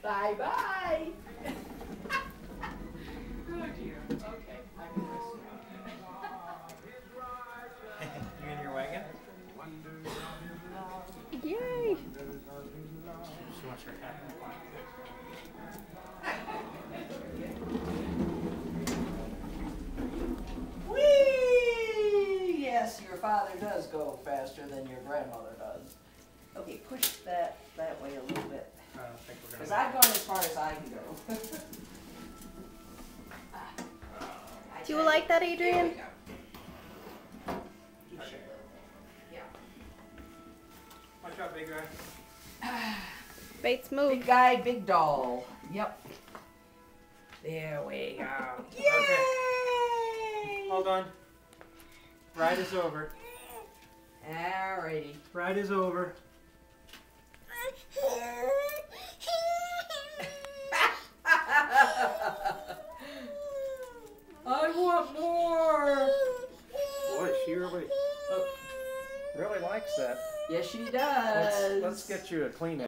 Bye-bye. Oh dear. Okay, I can rest now. You in your wagon? Yay! She wants her hat. Whee! Yes, your father does go faster than your grandmother does. Okay, push that way a little bit. I don't think we're Because gonna. I've gone as far as I can go. Do you like that, Adrian? You sure? Yeah. Watch out, big guy. Bates, move. Big guy, big doll. Yep. There we go. Yay! Hold on. Ride is over. Alrighty. Ride is over. I want more. Boy, she really likes that. Yes, she does. Let's get you a Kleenex.